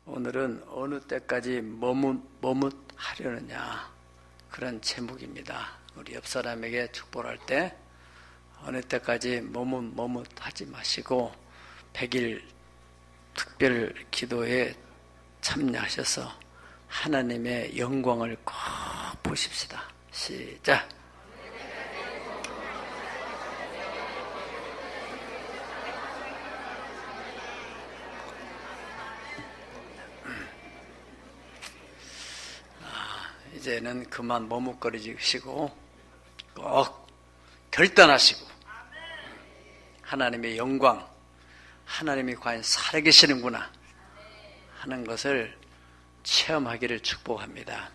오늘은 어느 때까지 머뭇하려느냐 그런 제목입니다. 우리 옆 사람에게 축복할 때 어느 때까지 머뭇하지 마시고 100일 특별 기도에 참여하셔서 하나님의 영광을 꼭 보십시다. 시작! 이제는 그만 머뭇거리시고 꼭 결단하시고 하나님의 영광, 하나님이 과연 살아계시는구나 하는 것을 체험하기를 축복합니다.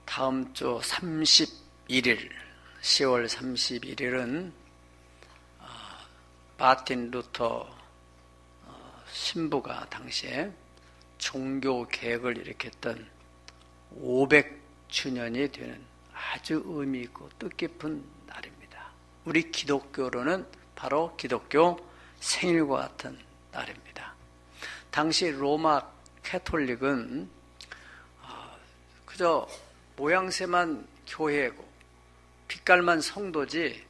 다음 주 31일 10월 31일은 마틴 루터 신부가 당시에 종교 개혁을 일으켰던 500주년이 되는 아주 의미 있고 뜻깊은 날입니다. 우리 기독교로는 바로 기독교 생일과 같은 날입니다. 당시 로마 캐톨릭은 그저 모양새만 교회고 빛깔만 성도지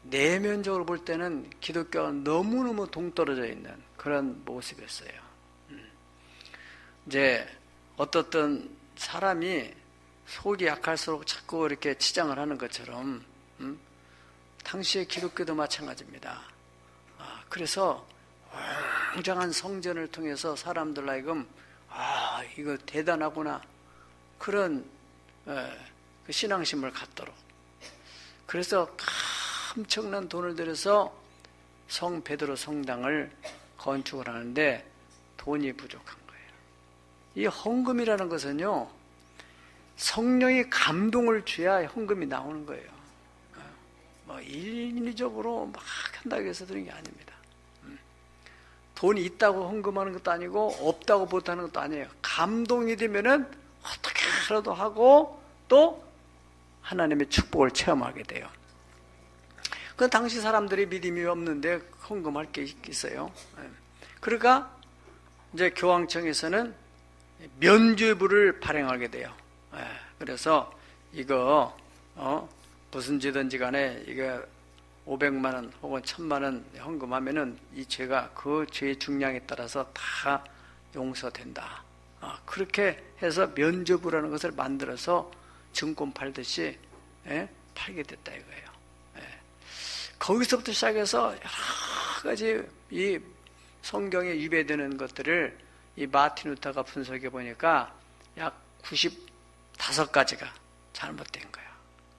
내면적으로 볼 때는 기독교와 너무너무 동떨어져 있는 그런 모습이었어요. 이제 어떻든 사람이 속이 약할수록 자꾸 이렇게 치장을 하는 것처럼 당시의 기독교도 마찬가지입니다. 그래서 웅장한 성전을 통해서 사람들 하여금 이거 대단하구나 그런 그 신앙심을 갖도록, 그래서 엄청난 돈을 들여서 성 베드로 성당을 건축을 하는데 돈이 부족한 거예요. 이 헌금이라는 것은요, 성령이 감동을 줘야 헌금이 나오는 거예요. 뭐 인위적으로 막 한다고 해서 그런 게 아닙니다. 돈이 있다고 헌금하는 것도 아니고 없다고 못하는 것도 아니에요. 감동이 되면은 어떻게 하라도 하고 또 하나님의 축복을 체험하게 돼요. 그 당시 사람들이 믿음이 없는데 헌금할 게 있겠어요. 그러니까 이제 교황청에서는 면죄부를 발행하게 돼요. 그래서 이거 무슨 죄든지 간에 이거 500만 원 혹은 1000만 원 헌금하면은 이 죄가 그 죄의 중량에 따라서 다 용서된다. 그렇게 해서 면죄부라는 것을 만들어서 증권 팔듯이 팔게 됐다 이거예요. 거기서부터 시작해서 여러 가지 이 성경에 위배되는 것들을 이 마틴 루터가 분석해 보니까 약 95가지가 잘못된 거야.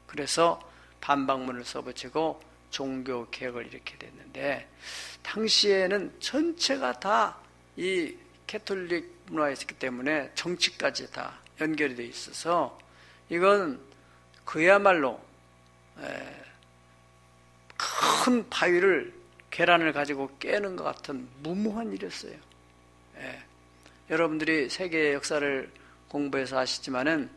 그래서 반박문을 써붙이고 종교 개혁을 이렇게 됐는데, 당시에는 전체가 다 이 캐톨릭 문화였기 때문에 정치까지 다 연결이 되어 있어서 이건 그야말로 큰 바위를 계란을 가지고 깨는 것 같은 무모한 일이었어요. 여러분들이 세계 역사를 공부해서 아시지만은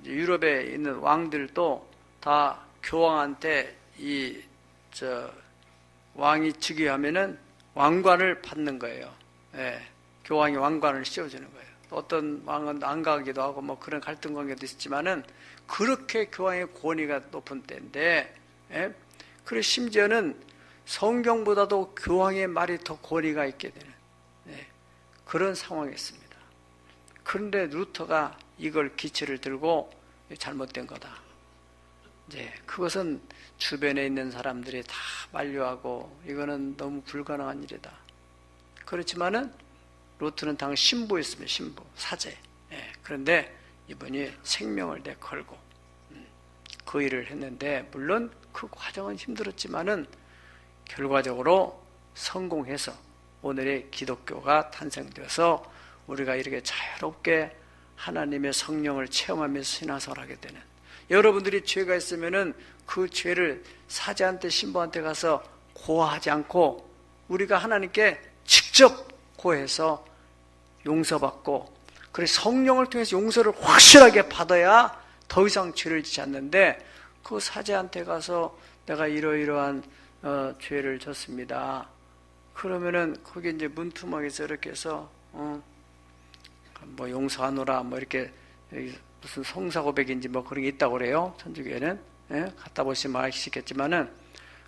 유럽에 있는 왕들도 다 교황한테 왕이 즉위하면은 왕관을 받는 거예요. 교황이 왕관을 씌워주는 거예요. 어떤 왕은 안 가기도 하고 뭐 그런 갈등 관계도 있었지만은 그렇게 교황의 권위가 높은 때인데, 그리고 심지어는 성경보다도 교황의 말이 더 권위가 있게 되는 그런 상황이었습니다. 그런데 루터가 이걸 기치를 들고 잘못된 거다. 이제 그것은 주변에 있는 사람들이 다 만류하고 이거는 너무 불가능한 일이다. 그렇지만은 루터는 당시 신부였습니다. 신부, 사제. 그런데 이분이 생명을 내걸고 그 일을 했는데, 물론 그 과정은 힘들었지만은 결과적으로 성공해서 오늘의 기독교가 탄생되어서 우리가 이렇게 자유롭게 하나님의 성령을 체험하면서 신앙생활을 하게 되는, 여러분들이 죄가 있으면은 그 죄를 사제한테 신부한테 가서 고하지 않고 우리가 하나님께 직접 고해서 용서받고, 그래서 성령을 통해서 용서를 확실하게 받아야 더 이상 죄를 짓지 않는데, 그 사제한테 가서 내가 이러이러한 죄를 졌습니다. 그러면은 거기 이제 문투막에서 이렇게 해서 뭐 용서하노라 뭐 이렇게 무슨 성사고백인지 뭐 그런 게 있다고 그래요. 천주교에는. 예? 갔다 보시면 아시겠지만은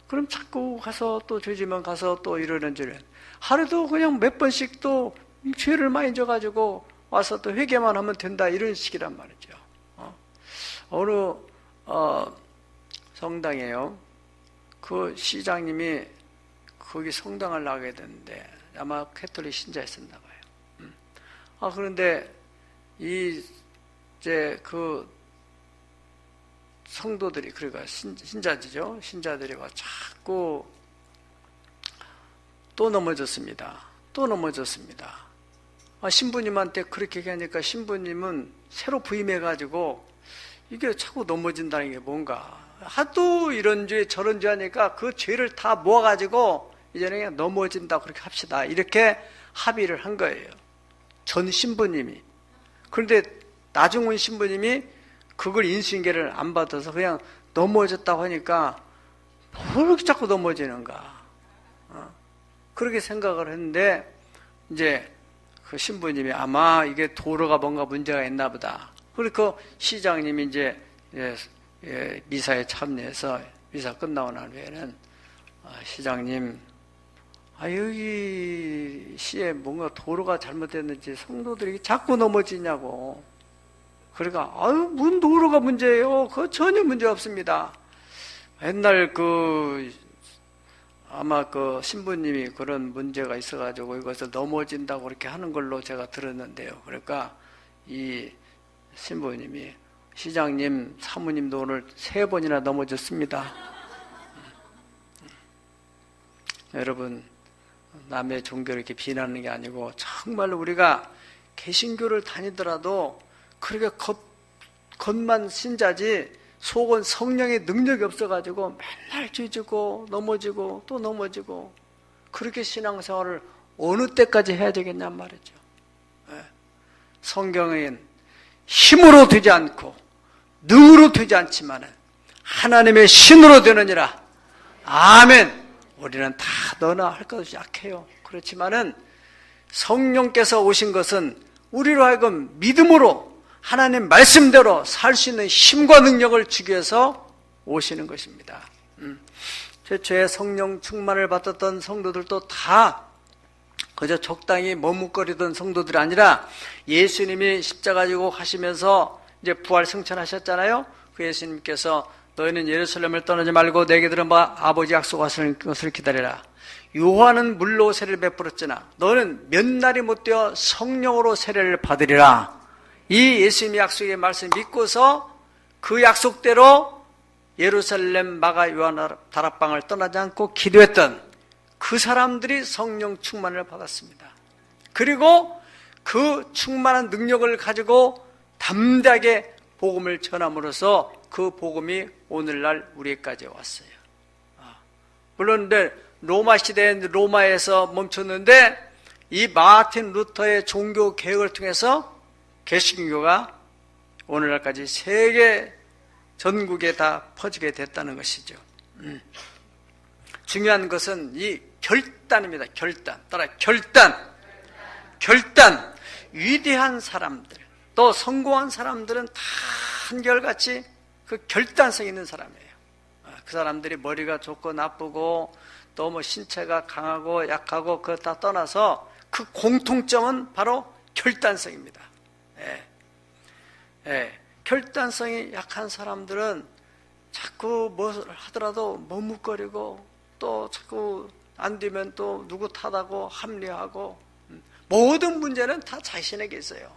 그럼 자꾸 가서 또 죄지면 가서 또 이러는 저런 하루도 그냥 몇 번씩 또 죄를 많이 져가지고 와서 또 회개만 하면 된다 이런 식이란 말이죠. 어느 성당에요. 그 시장님이 거기 성당을 나가게 됐는데 아마 캐톨릭 신자였었나 봐요. 그런데 이제 그 성도들이 그러니까 신자들이죠. 신자들이 와 자꾸 또 넘어졌습니다. 또 넘어졌습니다. 신부님한테 그렇게 얘기하니까 신부님은 새로 부임해가지고 이게 자꾸 넘어진다는 게 뭔가 하도 이런 죄 저런 죄 하니까 그 죄를 다 모아가지고 이제는 그냥 넘어진다 그렇게 합시다 이렇게 합의를 한 거예요. 전 신부님이. 그런데 나중은 신부님이 그걸 인수인계를 안 받아서 그냥 넘어졌다고 하니까 왜 이렇게 자꾸 넘어지는가 그렇게 생각을 했는데 이제 그 신부님이 아마 이게 도로가 뭔가 문제가 있나 보다. 그리고 시장님이 이제 미사에 참여해서 미사 끝나고 난 후에는 시장님 여기 시에 뭔가 도로가 잘못됐는지 성도들이 자꾸 넘어지냐고. 그러니까 무슨 도로가 문제예요? 그거 전혀 문제 없습니다. 옛날 아마 그 신부님이 그런 문제가 있어가지고 이것을 넘어진다고 그렇게 하는 걸로 제가 들었는데요. 그러니까 이 신부님이 시장님, 사모님도 오늘 3번이나 넘어졌습니다. 여러분, 남의 종교를 이렇게 비난하는 게 아니고 정말로 우리가 개신교를 다니더라도 그렇게 겉만 신자지 속은 성령의 능력이 없어가지고 맨날 죄지고 넘어지고 또 넘어지고 그렇게 신앙생활을 어느 때까지 해야 되겠냔 말이죠. 성경엔 힘으로 되지 않고 능으로 되지 않지만 하나님의 신으로 되느니라. 아멘. 우리는 다 너나 할 것 없이 약해요. 그렇지만은 성령께서 오신 것은 우리로 하여금 믿음으로 하나님 말씀대로 살 수 있는 힘과 능력을 주기 위해서 오시는 것입니다. 최초에 성령 충만을 받았던 성도들도 다 그저 적당히 머뭇거리던 성도들이 아니라 예수님이 십자가 지고 가시면서 이제 부활 승천하셨잖아요. 그 예수님께서 너희는 예루살렘을 떠나지 말고 내게 들은 바 아버지 약속하시는 것을 기다리라. 요한은 물로 세례를 베풀었으나 너는 몇 날이 못 되어 성령으로 세례를 받으리라. 이 예수님의 약속의 말씀 믿고서 그 약속대로 예루살렘 마가 요한 다락방을 떠나지 않고 기도했던 그 사람들이 성령 충만을 받았습니다. 그리고 그 충만한 능력을 가지고 담대하게 복음을 전함으로써 그 복음이 오늘날 우리까지 왔어요. 물론 로마 시대에 로마에서 멈췄는데 이 마틴 루터의 종교 개혁을 통해서 개신교가 오늘날까지 세계 전국에 다 퍼지게 됐다는 것이죠. 중요한 것은 이 결단입니다. 결단. 따라 결단. 위대한 사람들, 또 성공한 사람들은 다 한결같이 그 결단성 있는 사람이에요. 그 사람들이 머리가 좋고 나쁘고 또 뭐 신체가 강하고 약하고 그거 다 떠나서 그 공통점은 바로 결단성입니다. 결단성이 약한 사람들은 자꾸 뭐 하더라도 머뭇거리고 또 자꾸 안 되면 또 누구 탓하고 합리화하고 모든 문제는 다 자신에게 있어요.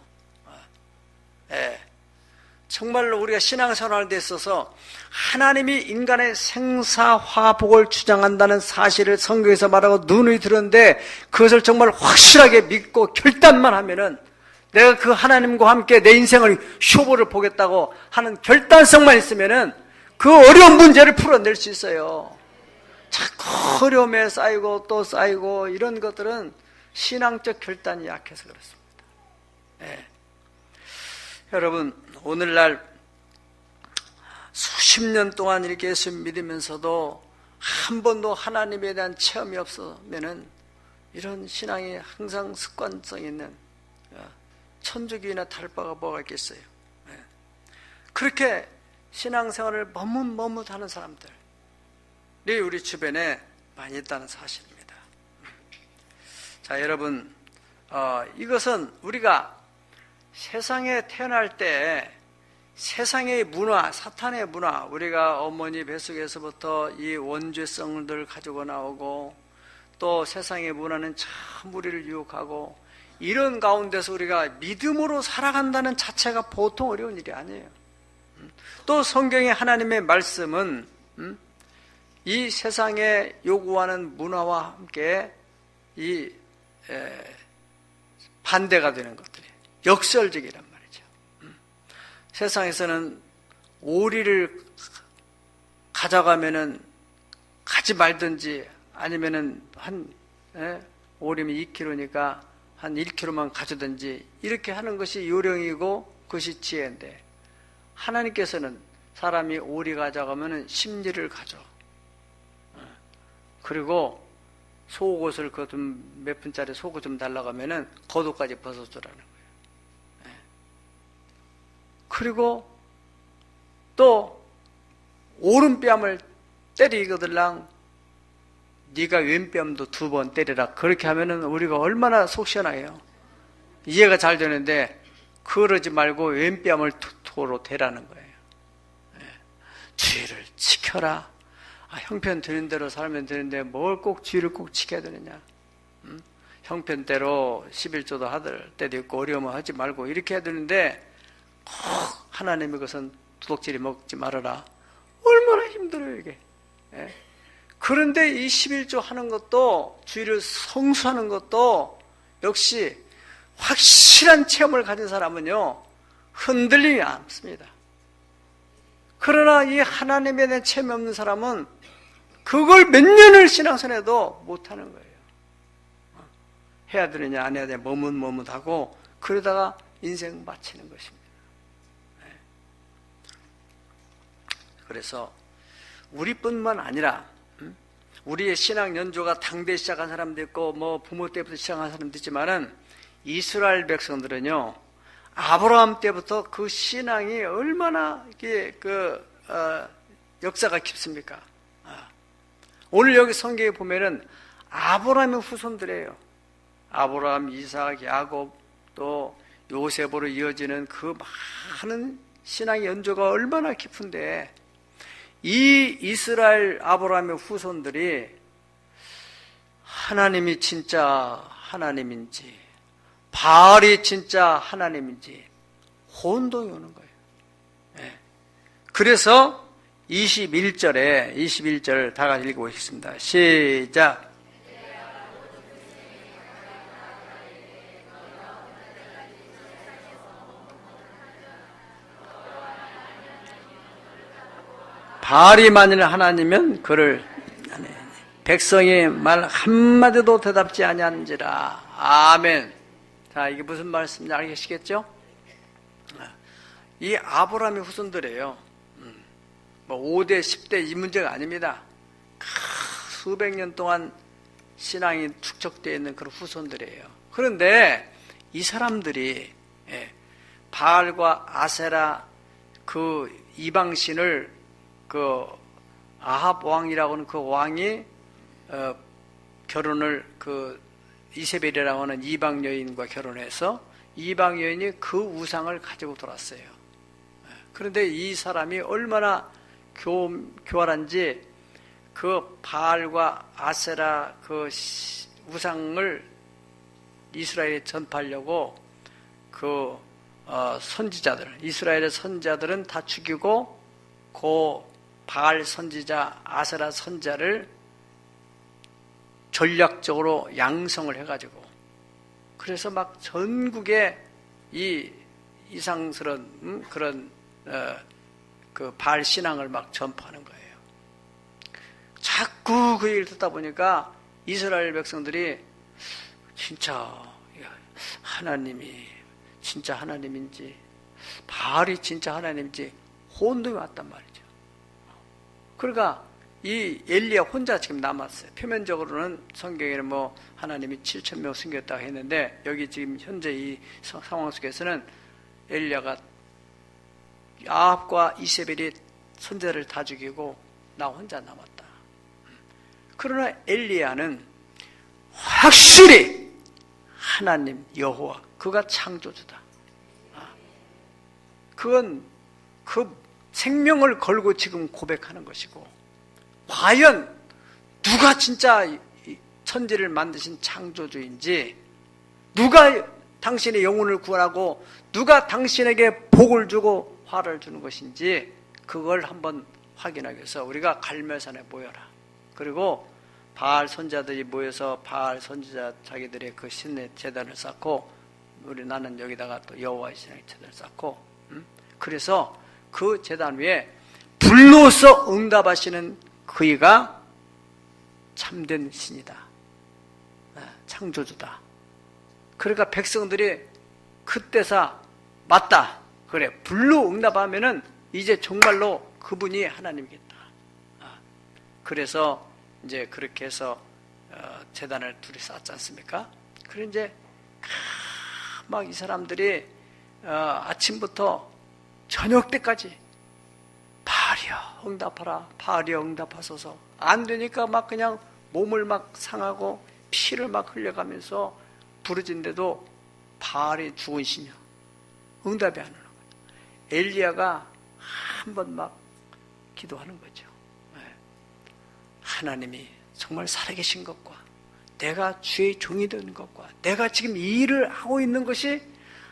정말로 우리가 신앙생활에 있어서 하나님이 인간의 생사화복을 주장한다는 사실을 성경에서 말하고 누누이 들었는데 그것을 정말 확실하게 믿고 결단만 하면은 내가 그 하나님과 함께 내 인생을 쇼부를 보겠다고 하는 결단성만 있으면은 그 어려운 문제를 풀어낼 수 있어요. 자꾸 어려움에 쌓이고 또 쌓이고 이런 것들은 신앙적 결단이 약해서 그렇습니다. 여러분, 오늘날 수십 년 동안 이렇게 예수 믿으면서도 한 번도 하나님에 대한 체험이 없으면은 이런 신앙이 항상 습관성 있는 천주교나 다를 바가 뭐가 있겠어요. 그렇게 신앙생활을 머뭇머뭇하는 사람들이 우리 주변에 많이 있다는 사실입니다. 자, 여러분, 이것은 우리가 세상에 태어날 때 세상의 문화, 사탄의 문화, 우리가 어머니 뱃속에서부터 이 원죄성들 가지고 나오고 또 세상의 문화는 참 우리를 유혹하고 이런 가운데서 우리가 믿음으로 살아간다는 자체가 보통 어려운 일이 아니에요. 또 성경의 하나님의 말씀은 이 세상에 요구하는 문화와 함께 이 반대가 되는 것들이 역설적이란 말이죠. 세상에서는 오리를 가져가면은 가지 말든지 아니면은 오리면 2kg니까 한 1kg만 가져든지 이렇게 하는 것이 요령이고 그것이 지혜인데 하나님께서는 사람이 오리 가져가면은 심리를 가져. 그리고 속옷을 그 몇 분짜리 속옷 좀 달라고 하면은 겉옷까지 벗어주라는 거예요. 그리고 또 오른뺨을 때리거들랑 네가 왼뺨도 2번 때리라. 그렇게 하면은 우리가 얼마나 속 시원해요. 이해가 잘 되는데 그러지 말고 왼뺨을 도로 대라는 거예요. 주의를 지켜라. 형편 드는 대로 살면 되는데 뭘 꼭 주의를 꼭 지켜야 되느냐. 형편대로 11조도 하들 때도 있고 어려우면 하지 말고 이렇게 해야 되는데 꼭 하나님의 것은 도둑질이 먹지 말아라. 얼마나 힘들어요 이게. 그런데 이 11조 하는 것도 주의를 성수하는 것도 역시 확실한 체험을 가진 사람은요 흔들림이 없습니다. 그러나 이 하나님에 대한 체험이 없는 사람은 그걸 몇 년을 신앙생활해도 못하는 거예요. 해야 되느냐 안 해야 되느냐 머뭇머뭇하고 그러다가 인생 마치는 것입니다. 그래서 우리뿐만 아니라 우리의 신앙 연조가 당대 시작한 사람도 있고 뭐 부모 때부터 시작한 사람도 있지만은 이스라엘 백성들은요 아브라함 때부터 그 신앙이 얼마나 이게 역사가 깊습니까? 오늘 여기 성경에 보면은 아브라함의 후손들이에요. 아브라함, 이삭, 야곱 또 요셉으로 이어지는 그 많은 신앙 연조가 얼마나 깊은데 이 이스라엘 아브라함의 후손들이 하나님이 진짜 하나님인지 바알이 진짜 하나님인지 혼동이 오는 거예요. 그래서 21절 다 같이 읽어보겠습니다. 시작. 바알이 만일 하나님이면 그를 백성이 말 한마디도 대답지 아니한지라. 아멘. 자, 이게 무슨 말씀인지 알겠시겠죠? 이 아브라함의 후손들이에요. 뭐 5대 10대 이 문제가 아닙니다. 수백 년 동안 신앙이 축적되어 있는 그런 후손들이에요. 그런데 이 사람들이 바알과 아세라 그 이방신을 그 아합 왕이라고 하는 그 왕이 결혼을 그 이세벨이라고 하는 이방 여인과 결혼해서 이방 여인이 그 우상을 가지고 돌았어요. 그런데 이 사람이 얼마나 교활한지 그 바알과 아세라 그 우상을 이스라엘에 전파하려고 그 선지자들 이스라엘의 선지자들은 다 죽이고 그 바알 선지자 아세라 선지자를 전략적으로 양성을 해가지고 그래서 막 전국에 이 이상스러운 그런 그 바알 신앙을 막 전파하는 거예요. 자꾸 그 얘기를 듣다 보니까 이스라엘 백성들이 진짜 하나님이 진짜 하나님인지 바알이 진짜 하나님인지 혼동이 왔단 말이죠. 그러니까 이 엘리야 혼자 지금 남았어요. 표면적으로는 성경에는 뭐 하나님이 7,000명 숨겼다고 했는데 여기 지금 현재 이 상황 속에서는 엘리야가 아합과 이세벨이 선제를 다 죽이고 나 혼자 남았다. 그러나 엘리야는 확실히 하나님 여호와 그가 창조주다. 그건 그 생명을 걸고 지금 고백하는 것이고, 과연 누가 진짜 천지를 만드신 창조주인지, 누가 당신의 영혼을 구원하고 누가 당신에게 복을 주고 화를 주는 것인지 그걸 한번 확인하기 위해서 우리가 갈멜산에 모여라. 그리고 바알 선지자들이 모여서 바알 선지자 자기들의 그 신의 제단을 쌓고, 나는 여기다가 또 여호와의 신의 제단을 쌓고, 그래서 그 제단 위에 불로서 응답하시는 그이가 참된 신이다, 창조주다. 그러니까 백성들이 그때서 맞다, 그래, 불로 응답하면은 이제 정말로 그분이 하나님이겠다. 그래서 이제 그렇게 해서 제단을 둘이 쌓지 않습니까? 그래 이제 막 이 사람들이 아침부터 저녁 때까지 바알이여 응답하라, 바알이여 응답하소서. 안 되니까 막 그냥 몸을 막 상하고 피를 막 흘려가면서 부르짖는데도 바알이 죽은 신이야, 응답이 안 오는 거예요. 엘리야가 한 번 막 기도하는 거죠. 하나님이 정말 살아계신 것과 내가 주의 종이 된 것과 내가 지금 이 일을 하고 있는 것이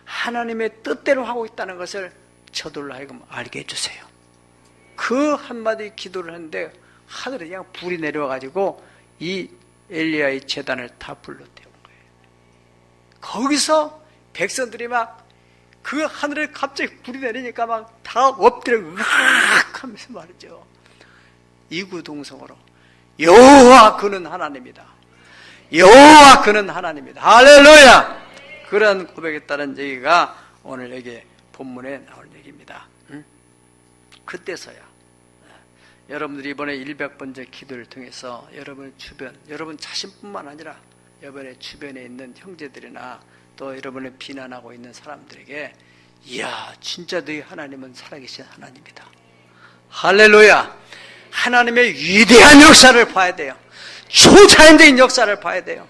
하나님의 뜻대로 하고 있다는 것을 저들로 하여금 알게 해주세요. 그 한마디 기도를 했는데 하늘에 그냥 불이 내려와가지고 이 엘리야의 제단을 다 불러 태운 거예요. 거기서 백성들이 막 그 하늘에 갑자기 불이 내리니까 막 다 엎드려 으악 하면서 말이죠. 이구동성으로 여호와 그는 하나님이다, 여호와 그는 하나님이다, 할렐루야. 그런 고백에 따른 얘기가 오늘 여기 본문에 나올 얘기입니다. 그때서야 여러분들이 이번에 100번째 기도를 통해서 여러분 주변, 여러분 자신뿐만 아니라 여러분의 주변에 있는 형제들이나 또 여러분을 비난하고 있는 사람들에게, 이야 진짜 너희 하나님은 살아계신 하나님이다, 할렐루야, 하나님의 위대한 역사를 봐야 돼요. 초자연적인 역사를 봐야 돼요.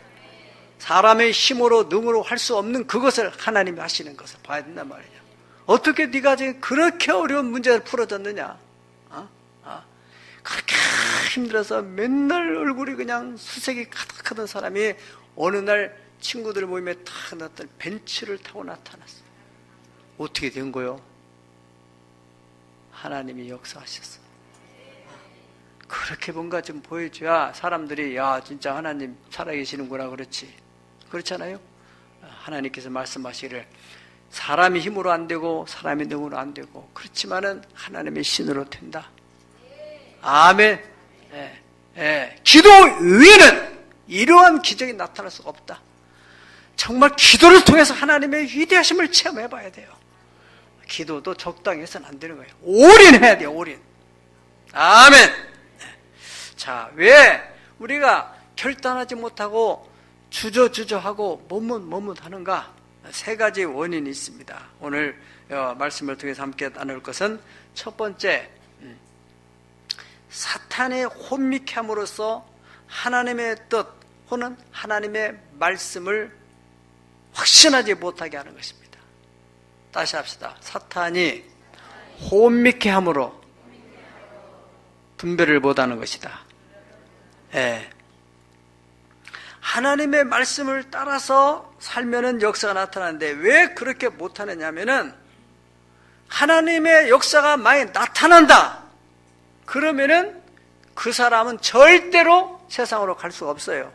사람의 힘으로 능으로 할 수 없는 그것을 하나님이 하시는 것을 봐야 된단 말이에요. 어떻게 네가 지금 그렇게 어려운 문제를 풀어줬느냐, 그렇게 힘들어서 맨날 얼굴이 그냥 수색이 가득하던 사람이 어느 날 친구들 모임에 탁 나타난 벤츠를 타고 나타났어. 어떻게 된 거요? 하나님이 역사하셨어. 그렇게 뭔가 좀 보여줘야 사람들이 야 진짜 하나님 살아계시는구나, 그렇지, 그렇잖아요. 하나님께서 말씀하시기를 사람이 힘으로 안 되고 사람이 능으로 안 되고, 그렇지만은 하나님의 신으로 된다. 아멘. 기도 외에는 이러한 기적이 나타날 수가 없다. 정말 기도를 통해서 하나님의 위대하심을 체험해 봐야 돼요. 기도도 적당히 해서는 안 되는 거예요. 올인해야 돼요, 올인. 아멘. 자, 왜 우리가 결단하지 못하고 주저하고 머뭇하는가? 세 가지 원인이 있습니다. 오늘 말씀을 통해서 함께 나눌 것은, 첫 번째, 사탄의 혼미케 함으로써 하나님의 뜻 혹은 하나님의 말씀을 확신하지 못하게 하는 것입니다. 다시 합시다. 사탄이 혼미케 함으로 분별을 못하는 것이다. 하나님의 말씀을 따라서 살면은 역사가 나타나는데 왜 그렇게 못하느냐면은, 하나님의 역사가 만약 나타난다 그러면은 그 사람은 절대로 세상으로 갈 수가 없어요.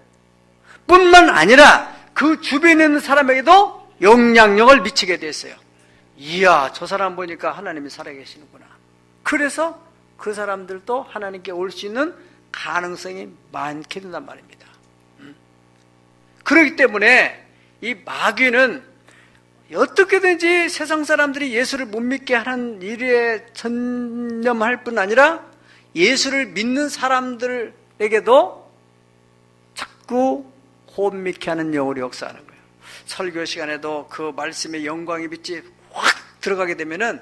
뿐만 아니라 그 주변에 있는 사람에게도 영향력을 미치게 됐어요. 이야 저 사람 보니까 하나님이 살아계시는구나. 그래서 그 사람들도 하나님께 올 수 있는 가능성이 많게 된단 말입니다. 그렇기 때문에 이 마귀는 어떻게든지 세상 사람들이 예수를 못 믿게 하는 일에 전념할 뿐 아니라 예수를 믿는 사람들에게도 자꾸 혼미케 하는 영으로 역사하는 거예요. 설교 시간에도 그 말씀의 영광의 빛이 확 들어가게 되면은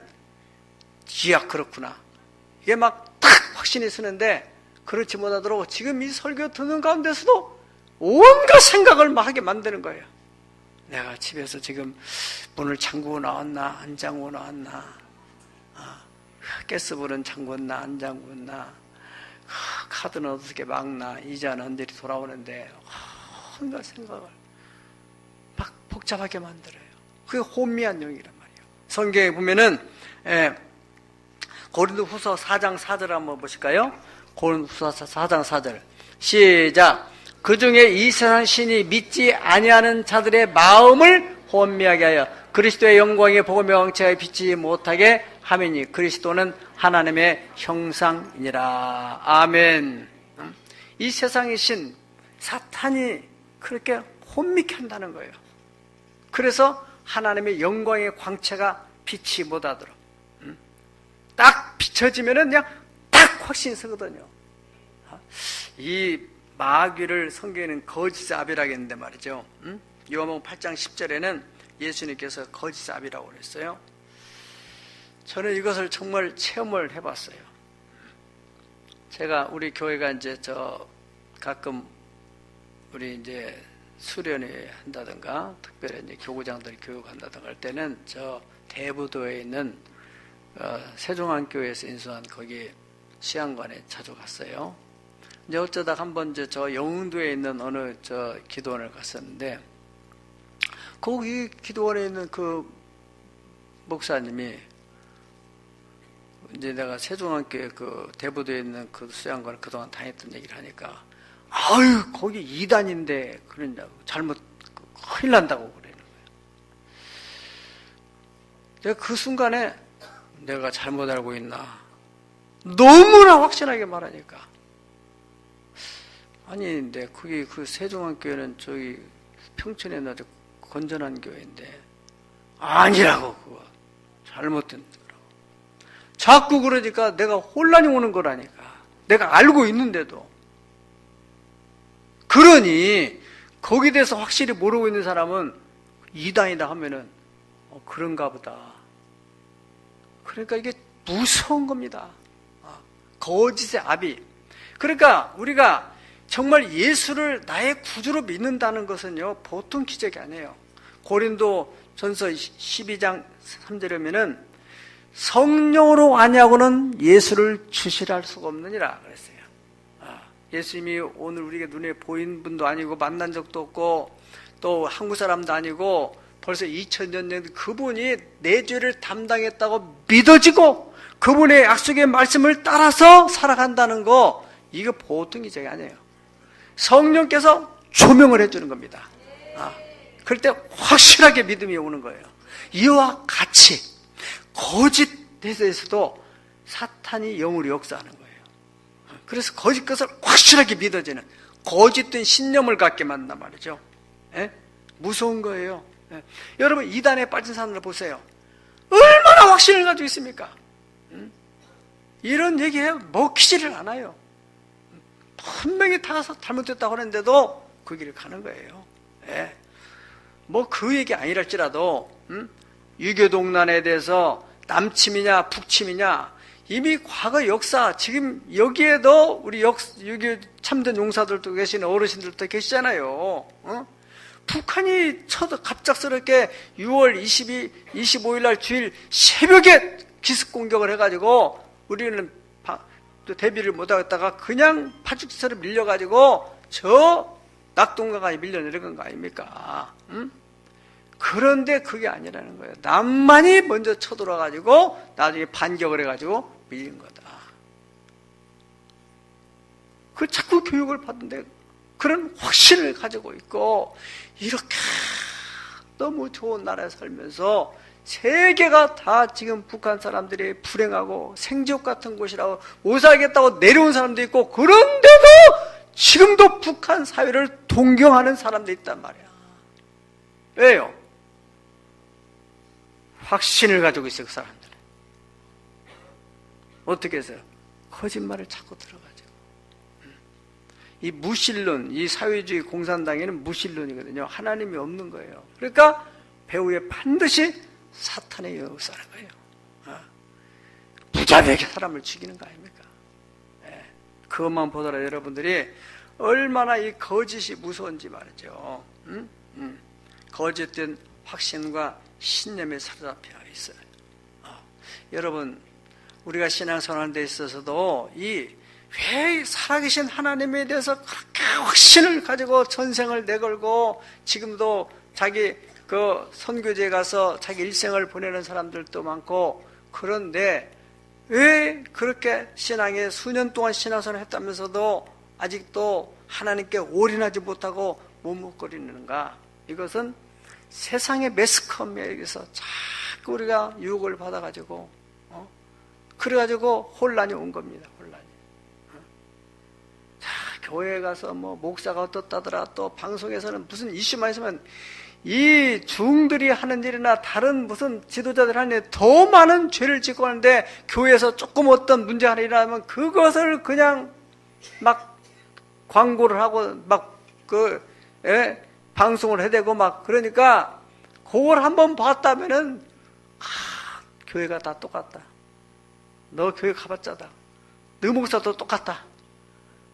이야 그렇구나, 이게 막 탁 확신이 쓰는데, 그렇지 못하도록 지금 이 설교 듣는 가운데서도 온갖 생각을 막 하게 만드는 거예요. 내가 집에서 지금 문을 잠그고 나왔나 안 잠그고 나왔나, 가스불은 잠궜나 안 잠궜나, 카드는 어떻게 막나, 이자는 언제리 돌아오는데, 온갖 생각을 막 복잡하게 만들어요. 그게 혼미한 영이란 말이에요. 성경에 보면은 고린도후서 4장 4절 한번 보실까요? 고린도후서 4장 4절 시작. 그 중에 이 세상 신이 믿지 아니하는 자들의 마음을 혼미하게 하여 그리스도의 영광의 복음의 왕체에 비치지 못하게 하매니 그리스도는 하나님의 형상이니라. 아멘. 이 세상의 신 사탄이 그렇게 혼미케 한다는 거예요. 그래서 하나님의 영광의 광채가 빛이 못하도록 딱 비춰지면은 그냥 딱 확신이 서거든요. 이 마귀를 성경에는 거짓의 아비라고 했는데 말이죠. 요한복음 8장 10절에는 예수님께서 거짓의 아비라고 그랬어요. 저는 이것을 정말 체험을 해봤어요. 제가 우리 교회가 이제 가끔 우리 이제 수련회 한다든가 특별히 이제 교구장들 교육한다든가 할 때는 저 대부도에 있는 세종안교회에서 인수한 거기 시안관에 자주 갔어요. 이제 어쩌다 한번 저 영흥도에 있는 어느 기도원을 갔었는데, 거기 기도원에 있는 그 목사님이 이제 내가 세종안교회 그 대부도에 있는 그 수양관을 그동안 다녔던 얘기를 하니까, 아유 거기 이단인데 그러냐고, 잘못 큰일 난다고 그러는 거예요. 내가 그 순간에 내가 잘못 알고 있나, 너무나 확신하게 말하니까, 아니 근데 거기 그 세종안교회는 저기 평촌에 있는 아주 건전한 교회인데, 아니라고, 그거 잘못된 거라고. 자꾸 그러니까 내가 혼란이 오는 거라니까, 내가 알고 있는데도. 그러니 거기에 대해서 확실히 모르고 있는 사람은 이단이다 하면은 그런가 보다. 그러니까 이게 무서운 겁니다. 거짓의 아비. 그러니까 우리가 정말 예수를 나의 구주로 믿는다는 것은요, 보통 기적이 아니에요. 고린도 전서 12장 3절에 보면은 성령으로 아니하고는 예수를 주시라 할 수가 없느니라 그랬어요. 예수님이 오늘 우리에게 눈에 보인 분도 아니고 만난 적도 없고 또 한국 사람도 아니고 벌써 2000년 전 그분이 내 죄를 담당했다고 믿어지고 그분의 약속의 말씀을 따라서 살아간다는 거, 이거 보통 기적이 아니에요. 성령께서 조명을 해주는 겁니다. 그럴 때 확실하게 믿음이 오는 거예요. 이와 같이 거짓에 대해서도 사탄이 영으로 역사하는 거예요. 그래서 거짓 것을 확실하게 믿어지는, 거짓된 신념을 갖게 만든단 말이죠. 무서운 거예요. 여러분 이단에 빠진 사람들 보세요. 얼마나 확신을 가지고 있습니까? 이런 얘기에 먹히지를 않아요. 분명히 다 잘못됐다고 하는데도 그 길을 가는 거예요. 뭐 그 얘기 아니랄지라도 유교동란에 대해서 남침이냐 북침이냐, 이미 과거 역사, 지금 여기에도 우리 유교 참된 용사들도 계시는 어르신들도 계시잖아요. 북한이 갑작스럽게 6월 25일 날 주일 새벽에 기습 공격을 해가지고 우리는 또 대비를 못하겠다가 그냥 파죽지처럼 밀려가지고 저 낙동강까지 밀려 내려간 거 아닙니까? 그런데 그게 아니라는 거예요. 남만이 먼저 쳐들어가지고 나중에 반격을 해가지고 밀린 거다. 그 자꾸 교육을 받는데 그런 확신을 가지고 있고, 이렇게 너무 좋은 나라에 살면서 세계가 다 지금 북한 사람들이 불행하고 생지옥 같은 곳이라고 못 살겠다고 내려온 사람도 있고, 그런데도 지금도 북한 사회를 동경하는 사람도 있단 말이야. 왜요? 확신을 가지고 있어요, 그 사람들은. 어떻게 해서요? 거짓말을 자꾸 들어가지고. 이 무신론, 이 사회주의 공산당에는 무신론이거든요. 하나님이 없는 거예요. 그러니까 배후에 반드시 사탄의 역사는 거예요. 무자비하게 사람을 죽이는 거 아닙니까? 그것만 보더라도 여러분들이 얼마나 이 거짓이 무서운지 말이죠. 거짓된 확신과 신념에 사로잡혀 있어요. 여러분, 우리가 신앙생활하는 데 있어서도 왜 살아계신 하나님에 대해서 그렇게 확신을 가지고 전생을 내걸고 지금도 자기 그 선교지에 가서 자기 일생을 보내는 사람들도 많고, 그런데 왜 그렇게 신앙에 수년 동안 신앙생활을 했다면서도 아직도 하나님께 올인하지 못하고 머뭇거리는가? 이것은 세상의 매스컴에 의해서 자꾸 우리가 유혹을 받아가지고 그래가지고 혼란이 온 겁니다. 혼란이. 자, 교회에 가서 뭐 목사가 어떻다더라, 또 방송에서는 무슨 이슈만 있으면 이 중들이 하는 일이나 다른 무슨 지도자들 하는 일 더 많은 죄를 짓고 하는데, 교회에서 조금 어떤 문제가 하나 일어나면 그것을 그냥 막 광고를 하고 막 방송을 해대고 막, 그러니까 그걸 한번 봤다면은 교회가 다 똑같다. 너 교회 가봤자다. 너 목사도 똑같다.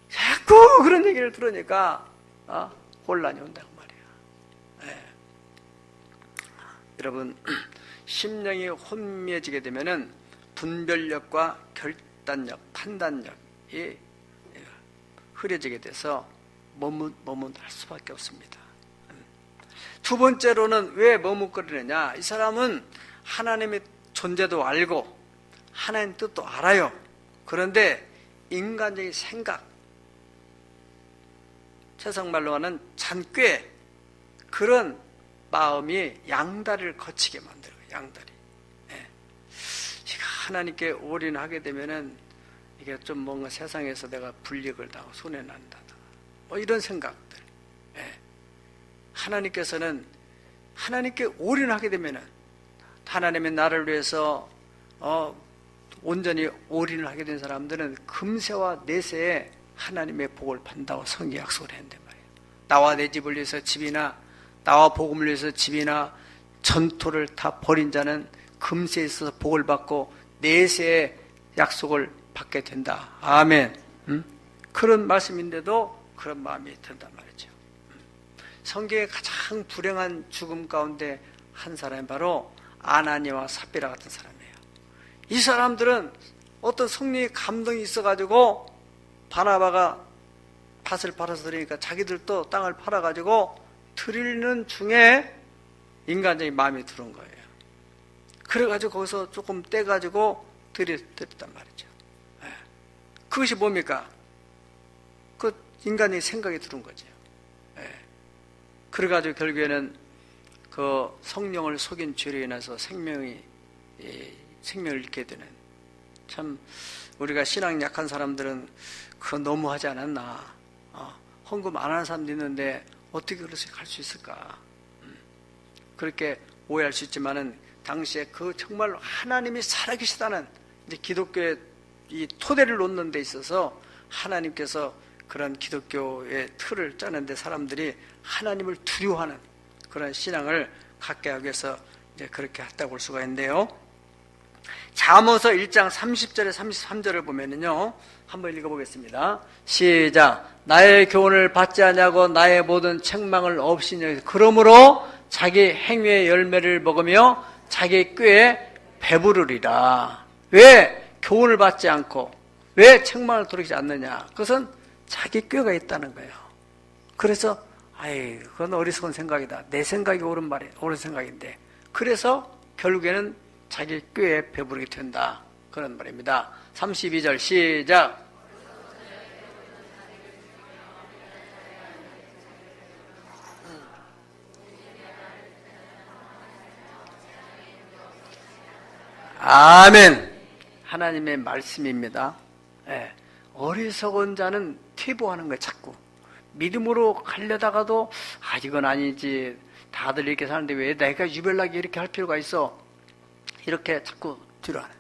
자꾸 그런 얘기를 들으니까 혼란이 온다고 말이야. 여러분, 심령이 혼미해지게 되면은 분별력과 결단력, 판단력이 흐려지게 돼서 머뭇할 수밖에 없습니다. 두 번째로는 왜 머뭇거리느냐? 이 사람은 하나님의 존재도 알고 하나님 뜻도 알아요. 그런데 인간적인 생각, 세상말로 하는 잔꾀, 그런 마음이 양다리를 거치게 만들어요. 양다리. 하나님께 올인하게 되면은 이게 좀 뭔가 세상에서 내가 불이익을 당하고 손해난다, 뭐 이런 생각들. 하나님께서는 하나님께 올인하게 되면은, 하나님의 나를 위해서 온전히 올인을 하게 된 사람들은 금세와 내세에 하나님의 복을 받는다고 성경에 약속을 했는데 말이에요. 나와 내 집을 위해서 집이나 나와 복음을 위해서 집이나 전토를 다 벌인 자는 금세에 있어서 복을 받고 내세에 약속을 받게 된다. 아멘. 그런 말씀인데도 그런 마음이 든단 말이죠. 성경의 가장 불행한 죽음 가운데 한 사람이 바로 아나니와 삽비라 같은 사람이에요. 이 사람들은 어떤 성령의 감동이 있어가지고 바나바가 밭을 팔아서 드리니까 자기들도 땅을 팔아가지고 드리는 중에 인간적인 마음이 들어온 거예요. 그래가지고 거기서 조금 떼가지고 드렸단 말이죠. 그것이 뭡니까? 그 인간의 생각이 들어온 거죠. 그래가지고 결국에는 그 성령을 속인 죄로 인해서 생명을 잃게 되는, 참 우리가 신앙 약한 사람들은 그거 너무하지 않았나. 헌금 안 하는 사람도 있는데 어떻게 그렇게 할 수 있을까. 그렇게 오해할 수 있지만은 당시에 그 정말 하나님이 살아계시다는, 이제 기독교의 이 토대를 놓는 데 있어서 하나님께서 그런 기독교의 틀을 짜는 데 사람들이 하나님을 두려워하는 그런 신앙을 갖게 하기 위해서 이제 그렇게 했다고 볼 수가 있는데요. 잠언서 1장 30절에 33절을 보면은요, 한번 읽어보겠습니다. 시작. 나의 교훈을 받지 않냐고 나의 모든 책망을 없이 여기서, 그러므로 자기 행위의 열매를 먹으며 자기 꾀에 배부르리라. 왜 교훈을 받지 않고 왜 책망을 들으지 않느냐? 그것은 자기 꾀가 있다는 거예요. 그래서 그건 어리석은 생각이다. 내 생각이 옳은 생각인데, 그래서 결국에는 자기 꾀에 배부르게 된다. 그런 말입니다. 32절 시작. 아멘. 하나님의 말씀입니다. 어리석은 자는 퇴보하는 거예요. 자꾸 믿음으로 가려다가도 이건 아니지, 다들 이렇게 사는데 왜 내가 유별나게 이렇게 할 필요가 있어, 이렇게 자꾸 뒤로 하는.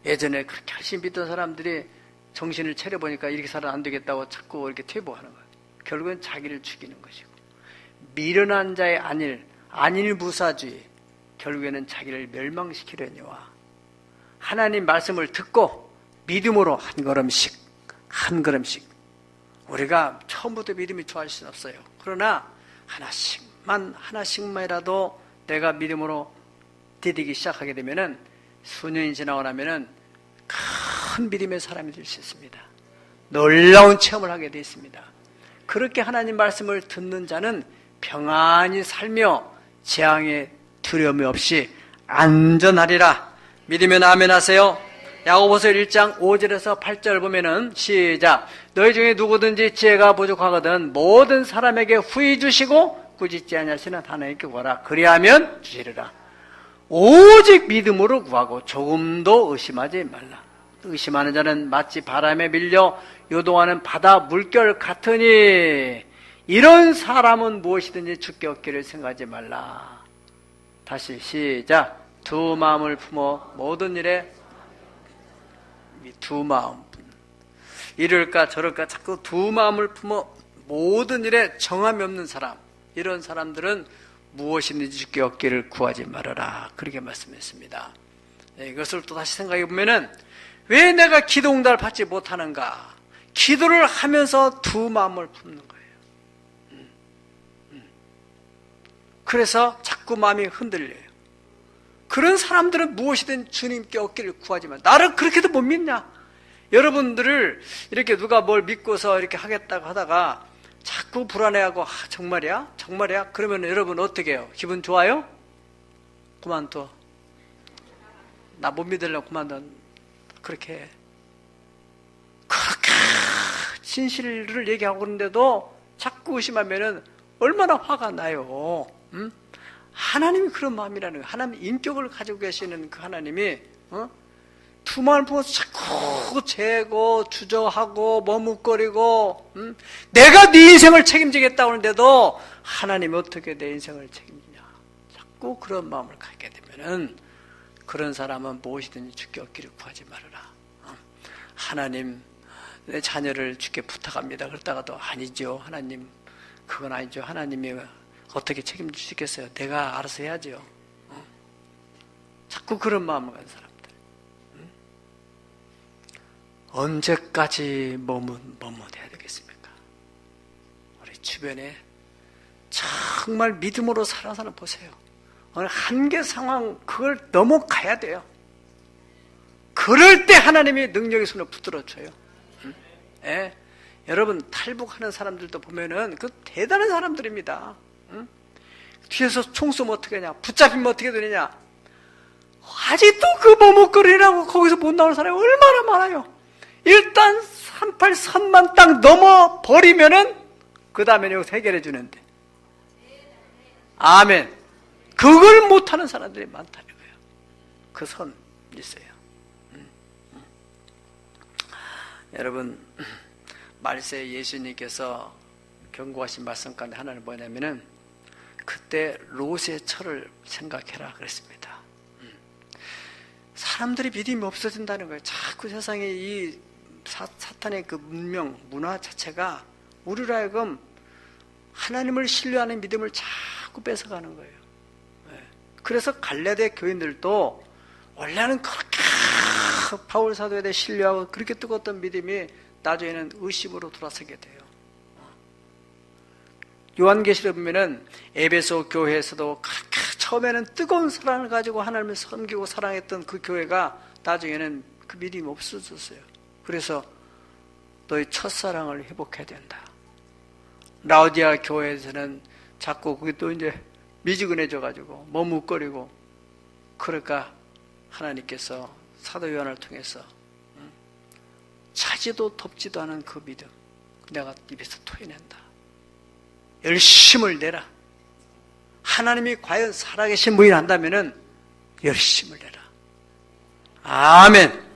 예전에 그렇게 열심히 믿던 사람들이 정신을 차려보니까 이렇게 살아 안 되겠다고 자꾸 이렇게 퇴보하는 거예요. 결국은 자기를 죽이는 것이고, 미련한 자의 안일무사주의, 결국에는 자기를 멸망시키려니와 하나님 말씀을 듣고 믿음으로 한 걸음씩 우리가 처음부터 믿음이 좋아질 수는 없어요. 그러나 하나씩만이라도 내가 믿음으로 디디기 시작하게 되면은 수년이 지나고 나면은 큰 믿음의 사람이 될 수 있습니다. 놀라운 체험을 하게 되어 있습니다. 그렇게 하나님 말씀을 듣는 자는 평안히 살며 재앙에 두려움이 없이 안전하리라. 믿으면 아멘 하세요. 야고보서 1장 5절에서 8절 보면은 시작. 너희 중에 누구든지 지혜가 부족하거든 모든 사람에게 후히 주시고 꾸짖지 아니하시는 하나님께 구하라. 그리하면 주시리라. 오직 믿음으로 구하고 조금도 의심하지 말라. 의심하는 자는 마치 바람에 밀려 요동하는 바다 물결 같으니 이런 사람은 무엇이든지 주께 얻기를 생각하지 말라. 다시 시작. 두 마음을 품어 모든 일에, 두 마음, 이럴까 저럴까 자꾸 두 마음을 품어 모든 일에 정함이 없는 사람, 이런 사람들은 무엇이든지 주께 얻기를 구하지 말아라. 그렇게 말씀했습니다. 네, 이것을 또 다시 생각해 보면은 왜 내가 기도 응답을 받지 못하는가? 기도를 하면서 두 마음을 품는 거예요. 그래서 자꾸 마음이 흔들려요. 그런 사람들은 무엇이든 주님께 얻기를 구하지만 나를 그렇게도 못 믿냐? 여러분들을 이렇게 누가 뭘 믿고서 이렇게 하겠다고 하다가 자꾸 불안해하고 정말이야? 정말이야? 그러면 여러분 어떻게 해요? 기분 좋아요? 그만둬. 나 못 믿으려고 그만둬. 그렇게 진실을 얘기하고 그러는데도 자꾸 의심하면은 얼마나 화가 나요. 응? 하나님이 그런 마음이라는 거예요. 하나님 인격을 가지고 계시는 그 하나님이 두 마음을 품어서 자꾸 재고 주저하고 머뭇거리고 내가 네 인생을 책임지겠다고 하는데도 하나님이 어떻게 내 인생을 책임지냐. 자꾸 그런 마음을 갖게 되면은 그런 사람은 무엇이든지 주께 얻기를 구하지 말아라. 하나님 내 자녀를 주께 부탁합니다. 그러다가도 아니죠. 하나님 그건 아니죠. 하나님이 어떻게 책임지시겠어요? 내가 알아서 해야죠. 자꾸 그런 마음을 가진 사람들. 언제까지 머뭇해야 되겠습니까? 우리 주변에 정말 믿음으로 살아가는 사람 보세요. 어느 한계 상황 그걸 넘어가야 돼요. 그럴 때 하나님이 능력의 손을 붙들어줘요. 예? 여러분 탈북하는 사람들도 보면은 그 대단한 사람들입니다. 뒤에서 총 쏘면 어떻게 하냐, 붙잡히면 어떻게 되느냐. 아직도 그 머뭇거리라고 거기서 못 나오는 사람이 얼마나 많아요. 일단 38선만 딱 넘어버리면은 그 다음에 여기서 해결해 주는데, 아멘. 그걸 못하는 사람들이 많다는 거예요. 그 선 있어요. 여러분, 말세 예수님께서 경고하신 말씀 가운데 하나는 뭐냐면은 그때 롯의 철을 생각해라 그랬습니다. 사람들이 믿음이 없어진다는 거예요. 자꾸 세상에 이 사탄의 그 문화 자체가 우리로 하여금 하나님을 신뢰하는 믿음을 자꾸 뺏어가는 거예요. 그래서 갈라디아 교인들도 원래는 그렇게 바울 사도에 대해 신뢰하고 그렇게 뜨거웠던 믿음이 나중에는 의심으로 돌아서게 돼요. 요한계시록 보면은 에베소 교회에서도 처음에는 뜨거운 사랑을 가지고 하나님을 섬기고 사랑했던 그 교회가 나중에는 그 믿음이 없어졌어요. 그래서 너희 첫사랑을 회복해야 된다. 라오디아 교회에서는 자꾸 그게 또 이제 미지근해져 가지고 머뭇거리고, 그러니까 하나님께서 사도 요한을 통해서 차지도 덥지도 않은 그 믿음 내가 입에서 토해낸다. 열심을 내라. 하나님이 과연 살아계신 분이 한다면은 열심을 내라. 아멘.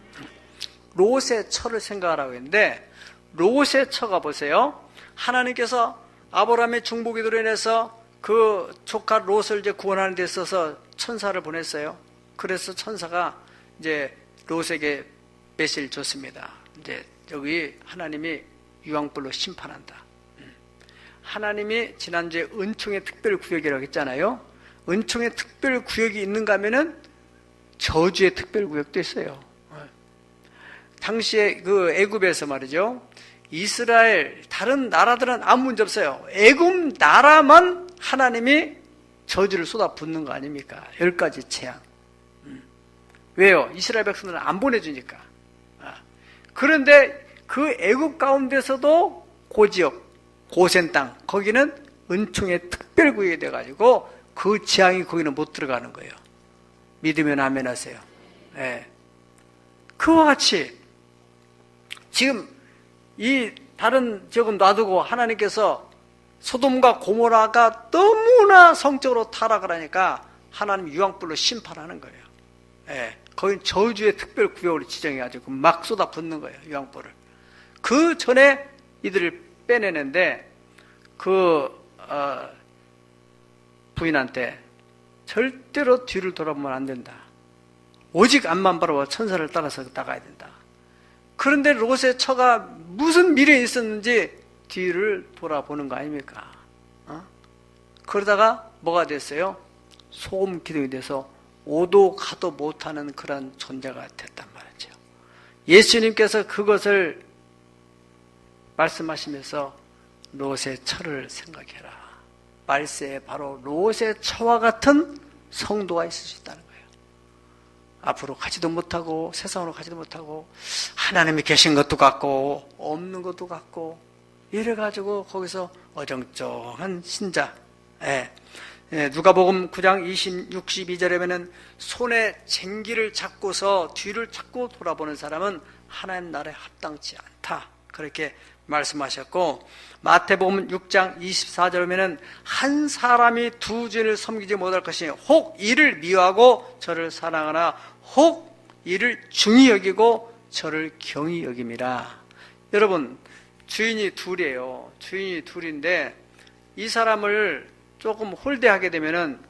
롯의 처를 생각하라고 했는데, 롯의 처가 보세요. 하나님께서 아브라함의 중보기도로 인해서 그 조카 롯을 이제 구원하는 데 있어서 천사를 보냈어요. 그래서 천사가 이제 롯에게 메시지를 줬습니다. 이제 여기 하나님이 유황불로 심판한다. 하나님이 지난주에 은총의 특별구역이라고 했잖아요. 은총의 특별구역이 있는가 하면은 저주의 특별구역도 있어요. 당시에 그 애굽에서 말이죠, 이스라엘 다른 나라들은 아무 문제 없어요. 애굽 나라만 하나님이 저주를 쏟아붓는 거 아닙니까? 10가지 재앙. 왜요? 이스라엘 백성들은 안 보내주니까. 그런데 그 애굽 가운데서도 고지역, 고센 땅, 거기는 은총의 특별구역이 돼가지고 그 재앙이 거기는 못 들어가는 거예요. 믿으면 아멘 하세요. 네. 그와 같이 지금 이 다른 지역은 놔두고 하나님께서 소돔과 고모라가 너무나 성적으로 타락을 하니까 하나님 유황불로 심판하는 거예요. 예, 거긴 저주의 특별 구역으로 지정해가지고 막 쏟아붓는 거예요, 유황불을. 그 전에 이들을 빼내는데 부인한테 절대로 뒤를 돌아보면 안 된다. 오직 앞만 바라보고 천사를 따라서 나가야 된다. 그런데 롯의 처가 무슨 미래에 있었는지 뒤를 돌아보는 거 아닙니까? 그러다가 뭐가 됐어요? 소금 기둥이 돼서 오도 가도 못하는 그런 존재가 됐단 말이죠. 예수님께서 그것을 말씀하시면서 롯의 처를 생각해라. 말세에 바로 롯의 처와 같은 성도가 있을 수 있다는 거예요. 앞으로 가지도 못하고 세상으로 가지도 못하고 하나님이 계신 것도 같고 없는 것도 같고 이래가지고 거기서 어정쩡한 신자. 누가복음 9장 62절에 보면 손에 쟁기를 잡고서 뒤를 자꾸 돌아보는 사람은 하나님 나라에 합당치 않다. 그렇게 말씀하셨고, 마태복음 6장 24절에 보면 한 사람이 두 주인을 섬기지 못할 것이니 혹 이를 미워하고 저를 사랑하나 혹 이를 중히 여기고 저를 경히 여김이라. 여러분, 주인이 둘이에요. 주인이 둘인데 이 사람을 조금 홀대하게 되면은,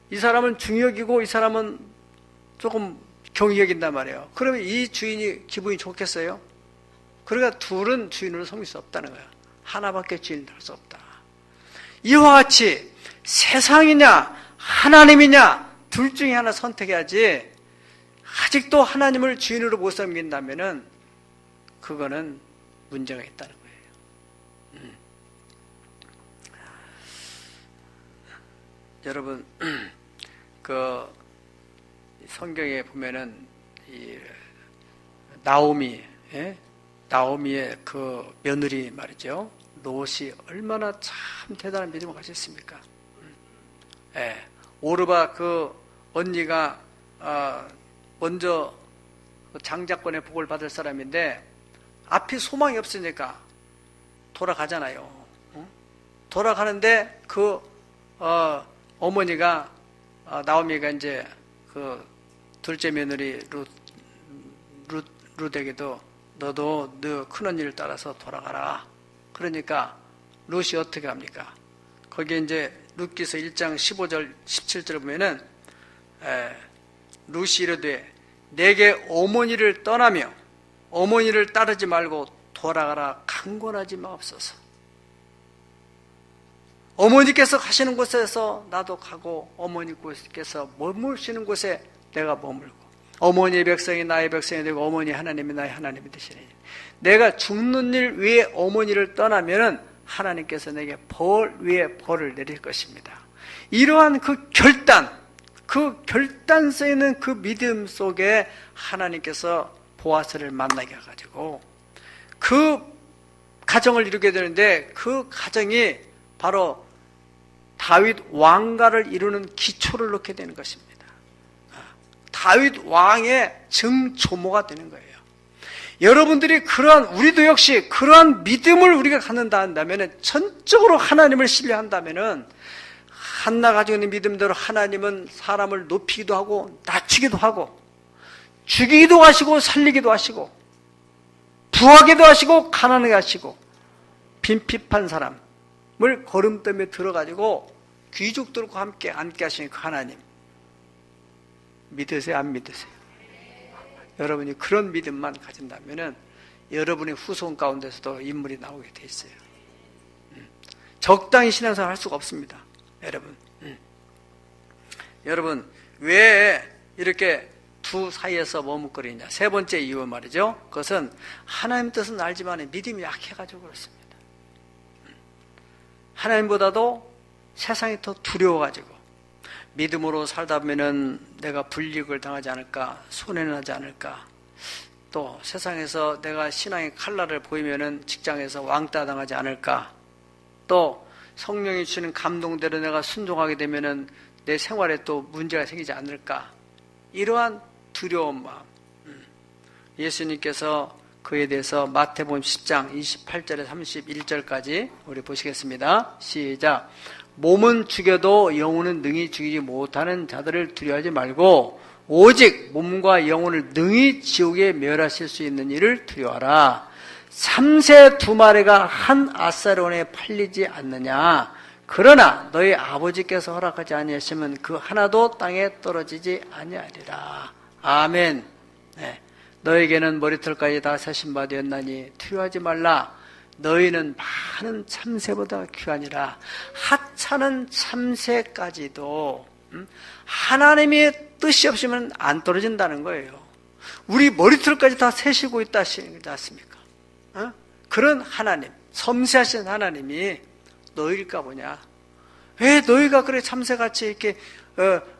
이 사람은 중히 여기고 이 사람은 조금 경히 여긴단 말이에요. 그러면 이 주인이 기분이 좋겠어요? 그러니까 둘은 주인으로 섬길 수 없다는 거예요. 하나밖에 주인을 할 수 없다. 이와 같이 세상이냐 하나님이냐 둘 중에 하나 선택해야지, 아직도 하나님을 주인으로 못 섬긴다면은 그거는 문제가 있다는 거예요. 여러분, 그 성경에 보면은 이 나오미의 그 며느리 말이죠. 롯이 얼마나 참 대단한 믿음을 가졌습니까? 오르바 그 언니가 먼저 장자권의 복을 받을 사람인데 앞이 소망이 없으니까 돌아가잖아요. 돌아가는데 그 어머니가 나오미가 이제 그 둘째 며느리 룻에게도 너도 너 큰언니를 따라서 돌아가라. 그러니까 룻이 어떻게 합니까? 거기에 이제 룻기서 1장 15절 17절 보면은 룻이 이르되 내게 어머니를 떠나며 어머니를 따르지 말고 돌아가라 강권하지 마옵소서. 어머니께서 가시는 곳에서 나도 가고 어머니께서 머무시는 곳에 내가 머물고 어머니의 백성이 나의 백성이 되고 어머니 하나님이 나의 하나님이 되시니 내가 죽는 일 위에 어머니를 떠나면은 하나님께서 내게 벌 위에 벌을 내릴 것입니다. 이러한 그 결단 쓰이는 그 믿음 속에 하나님께서 보아스를 만나게 해가지고 그 가정을 이루게 되는데 그 가정이 바로 다윗 왕가를 이루는 기초를 놓게 되는 것입니다. 다윗 왕의 증조모가 되는 거예요. 여러분들이 우리도 역시 그러한 믿음을 우리가 갖는다 한다면, 전적으로 하나님을 신뢰한다면, 한나 가지고 있는 믿음대로 하나님은 사람을 높이기도 하고 낮추기도 하고 죽이기도 하시고 살리기도 하시고 부하게도 하시고 가난하게 하시고 빈핍한 사람을 거름떠에 들어가지고 귀족들과 함께 앉게 하시는 그 하나님 믿으세요? 안 믿으세요? 여러분이 그런 믿음만 가진다면 여러분의 후손 가운데서도 인물이 나오게 돼 있어요. 적당히 신앙생활 할 수가 없습니다. 여러분. 여러분, 왜 이렇게 두 사이에서 머뭇거리냐? 세 번째 이유 말이죠. 그것은 하나님 뜻은 알지만 믿음이 약해가지고 그렇습니다. 하나님보다도 세상이 더 두려워가지고 믿음으로 살다 보면은 내가 불이익을 당하지 않을까, 손해나지 않을까, 또 세상에서 내가 신앙의 칼날을 보이면은 직장에서 왕따 당하지 않을까, 또 성령이 주는 감동대로 내가 순종하게 되면은 내 생활에 또 문제가 생기지 않을까, 이러한 두려운 마음. 예수님께서 그에 대해서 마태복음 10장 28절에 31절까지 우리 보시겠습니다. 시작. 몸은 죽여도 영혼은 능히 죽이지 못하는 자들을 두려워하지 말고 오직 몸과 영혼을 능히 지옥에 멸하실 수 있는 이를 두려워하라. 삼새 두 마리가 한 아사론에 팔리지 않느냐. 그러나 너희 아버지께서 허락하지 아니하시면 그 하나도 땅에 떨어지지 아니하리라. 아멘. 네. 너에게는 머리털까지 다 세신 바 되었나니 두려워하지 말라. 너희는 많은 참새보다 귀하니라. 하찮은 참새까지도 하나님의 뜻이 없으면 안 떨어진다는 거예요. 우리 머리털까지 다 세시고 있다 하시지 않습니까? 그런 하나님, 섬세하신 하나님이 너희일까 보냐. 왜 너희가 그래 참새같이 이렇게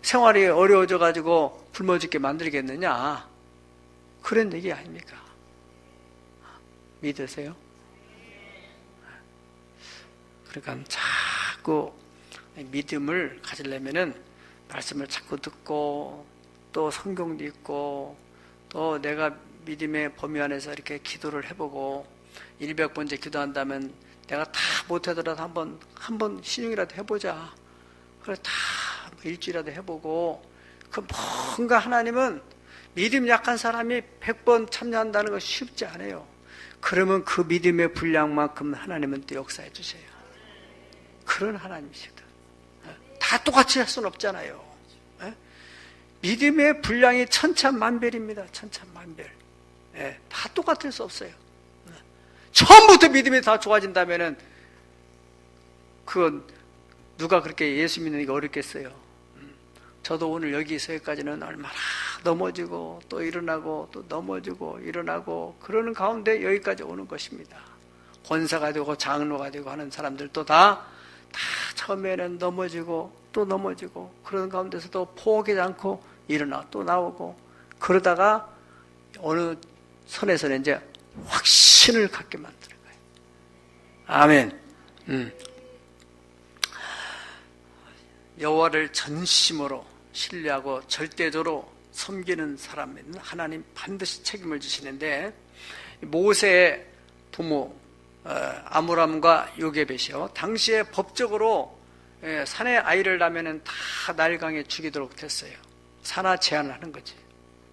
생활이 어려워져 가지고 굶어 죽게 만들겠느냐. 그런 얘기 아닙니까? 믿으세요? 그러니까 자꾸 믿음을 가지려면은 말씀을 자꾸 듣고 또 성경도 읽고 또 내가 믿음의 범위 안에서 이렇게 기도를 해보고 100번째 기도한다면 내가 다 못하더라도 한번 신용이라도 해보자. 그래 다 일주일이라도 해보고 그 뭔가 하나님은 믿음 약한 사람이 100번 참여한다는 거 쉽지 않아요. 그러면 그 믿음의 분량만큼 하나님은 또 역사해 주세요. 그런 하나님이시다. 다 똑같이 할 수는 없잖아요. 믿음의 분량이 천차만별입니다. 천차만별. 다 똑같을 수 없어요. 처음부터 믿음이 다 좋아진다면은 그건 누가 그렇게 예수 믿는 게 어렵겠어요. 저도 오늘 여기서까지는 얼마나 넘어지고 또 일어나고 또 넘어지고 일어나고 그러는 가운데 여기까지 오는 것입니다. 권사가 되고 장로가 되고 하는 사람들도 다 처음에는 넘어지고 또 넘어지고 그러는 가운데서도 포기하지 않고 일어나 또 나오고 그러다가 어느 선에서는 이제 확신을 갖게 만드는 거예요. 아멘. 여호와를 전심으로 신뢰하고 절대적으로 섬기는 사람은 하나님 반드시 책임을 지시는데 모세의 부모 아므람과 요게벳이요 당시에 법적으로 산에 아이를 낳으면 다 나일강에 죽이도록 됐어요. 산하 제한을 하는 거지.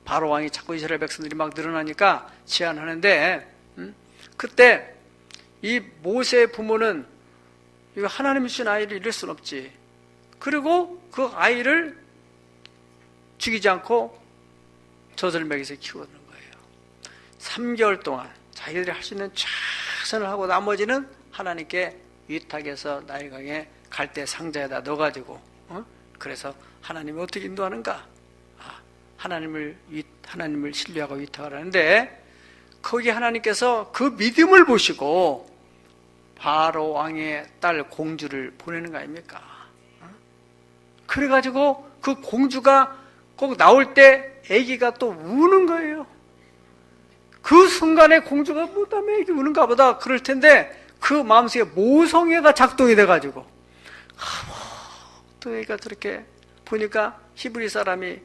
바로 왕이 자꾸 이스라엘 백성들이 막 늘어나니까 제한하는데 그때 이 모세의 부모는 이거 하나님이 주신 아이를 잃을 수는 없지. 그리고 그 아이를 죽이지 않고 젖을 먹여서 키우는 거예요. 3개월 동안 자기들이 할 수 있는 최선을 하고 나머지는 하나님께 위탁해서 나일강에 갈대 상자에다 넣어가지고 그래서 하나님이 어떻게 인도하는가? 하나님을 신뢰하고 위탁을 하는데 거기 하나님께서 그 믿음을 보시고 바로 왕의 딸 공주를 보내는 거 아닙니까? 그래가지고 그 공주가 꼭 나올 때 아기가 또 우는 거예요. 그 순간에 공주가 뭐 때문에 아기 우는가 보다 그럴 텐데 그 마음속에 모성애가 작동이 돼가지고 또 애가 저렇게 보니까 히브리 사람이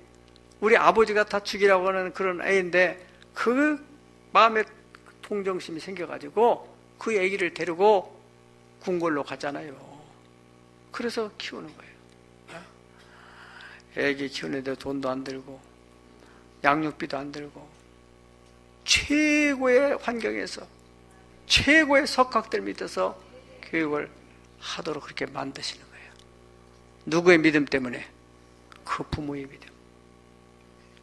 우리 아버지가 다 죽이라고 하는 그런 애인데 그 마음에 동정심이 생겨가지고 그 아기를 데리고 궁궐로 가잖아요. 그래서 키우는 거예요. 애기 키우는데 돈도 안 들고 양육비도 안 들고 최고의 환경에서 최고의 석학들 밑에서 교육을 하도록 그렇게 만드시는 거예요. 누구의 믿음 때문에? 그 부모의 믿음.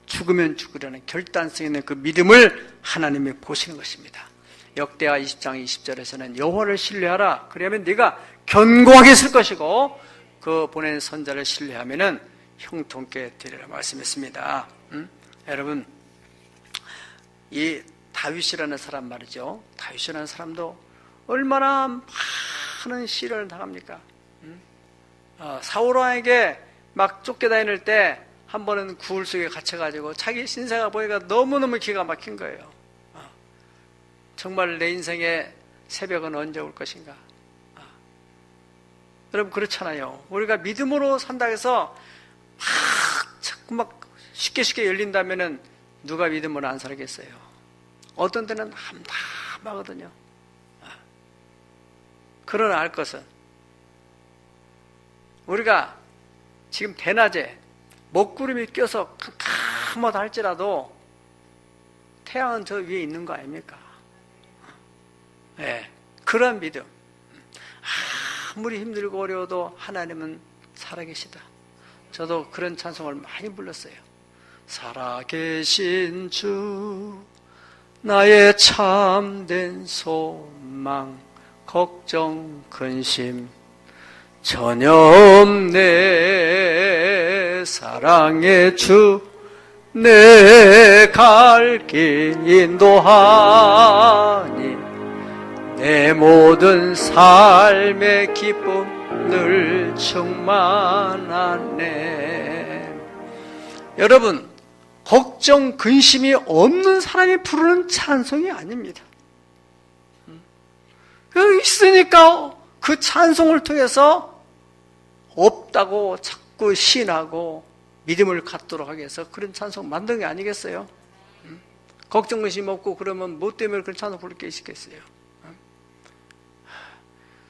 죽으면 죽으려는 결단성 있는 그 믿음을 하나님이 보시는 것입니다. 역대하 20장 20절에서는 여호와를 신뢰하라. 그러면 네가 견고하게 쓸 것이고 그 보낸 선자를 신뢰하면은 형통케 되리라 말씀했습니다. 여러분, 이 다윗이라는 사람 말이죠. 다윗이라는 사람도 얼마나 많은 시련을 당합니까? 사울왕에게 막 쫓겨다닐 때 한 번은 구울 속에 갇혀가지고 자기 신세가 보니까 너무너무 기가 막힌 거예요. 정말 내 인생의 새벽은 언제 올 것인가? 여러분, 그렇잖아요. 우리가 믿음으로 산다 해서 자꾸 막 쉽게 열린다면은 누가 믿음으로 안 살겠어요? 어떤 때는 함담하거든요. 그러나 알 것은 우리가 지금 대낮에 먹구름이 껴서 캄캄하다 할지라도 태양은 저 위에 있는 거 아닙니까? 네, 그런 믿음. 아무리 힘들고 어려워도 하나님은 살아계시다. 저도 그런 찬송을 많이 불렀어요. 살아계신 주, 나의 참된 소망, 걱정 근심 전혀 없네. 사랑의 주, 내 갈 길 인도하니 내 모든 삶의 기쁨 늘 충만하네. 여러분, 걱정 근심이 없는 사람이 부르는 찬송이 아닙니다. 있으니까 그 찬송을 통해서 없다고 자꾸 시인하고 믿음을 갖도록 하기 위해서 그런 찬송 만든 게 아니겠어요? 걱정 근심 없고 그러면 뭐 때문에 그런 찬송 부를 게 있겠어요?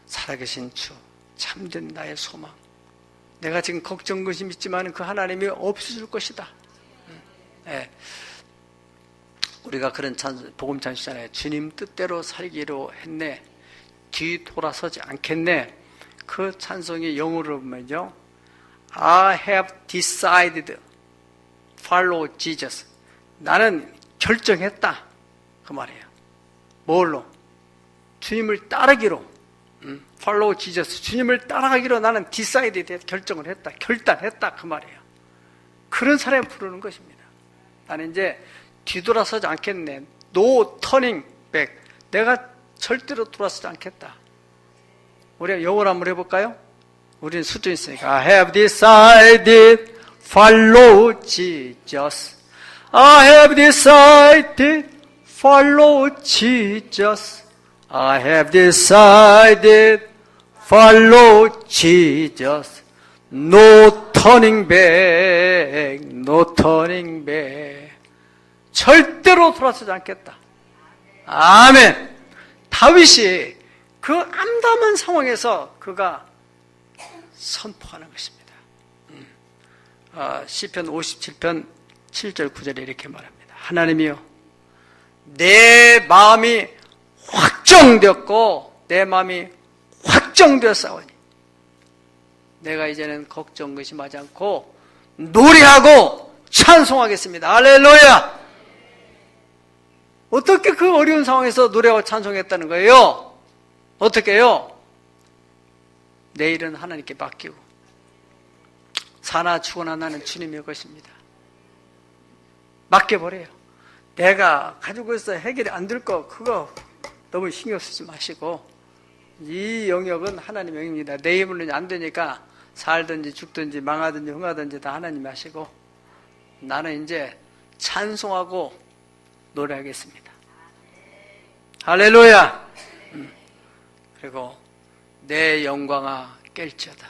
살아계신 주, 참된 나의 소망. 내가 지금 걱정 근심 있지만 그 하나님이 없애줄 것이다. 네. 우리가 그런 복음 찬송이잖아요. 주님 뜻대로 살기로 했네. 뒤돌아서지 않겠네. 그 찬송이 영어로 보면요, I have decided follow Jesus. 나는 결정했다. 그 말이에요. 뭘로? 주님을 따르기로. follow Jesus. 주님을 따라가기로 나는 decided, 결정을 했다. 결단했다. 그 말이에요. 그런 사람이 부르는 것입니다. 나는 이제 뒤돌아서지 않겠네. No turning back. 내가 절대로 돌아서지 않겠다. 우리가 영어로 한번 해볼까요? 우리는 수준 있으니까. I have decided follow Jesus. I have decided follow Jesus. I have decided follow Jesus. No turning back. No turning back. 절대로 돌아서지 않겠다. 아멘. 다윗이 그 암담한 상황에서 그가 선포하는 것입니다. 시편 57편 7절 9절에 이렇게 말합니다. 하나님이여, 내 마음이 확정되었고 내 마음이 확정되었사오니 내가 이제는 걱정 근심하지 않고 노래하고 찬송하겠습니다. 할렐루야. 어떻게 그 어려운 상황에서 노래하고 찬송했다는 거예요? 어떻게 해요? 내일은 하나님께 맡기고 사나 죽어나 나는 주님의 것입니다. 맡겨버려요. 내가 가지고 있어 해결이 안 될 거 그거 너무 신경 쓰지 마시고 이 영역은 하나님의 영역입니다. 내 힘으로는 안 되니까 살든지 죽든지 망하든지 흥하든지 다 하나님이 하시고 나는 이제 찬송하고 노래하겠습니다. 할렐루야. 그리고 내 영광아 깰지어다.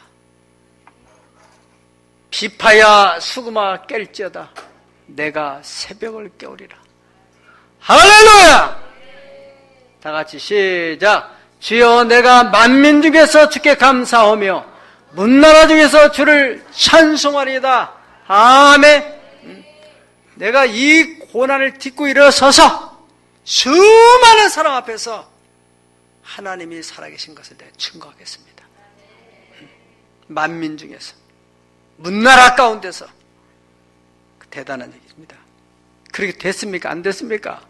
비파야 수금아 깰지어다. 내가 새벽을 깨우리라. 할렐루야. 다 같이 시작. 주여, 내가 만민 중에서 주께 감사하며 문나라 중에서 주를 찬송하리이다. 아멘. 내가 이 고난을 딛고 일어서서 수많은 사람 앞에서 하나님이 살아계신 것을 내가 증거하겠습니다. 만민 중에서 문나라 가운데서 대단한 얘기입니다. 그렇게 됐습니까? 안 됐습니까?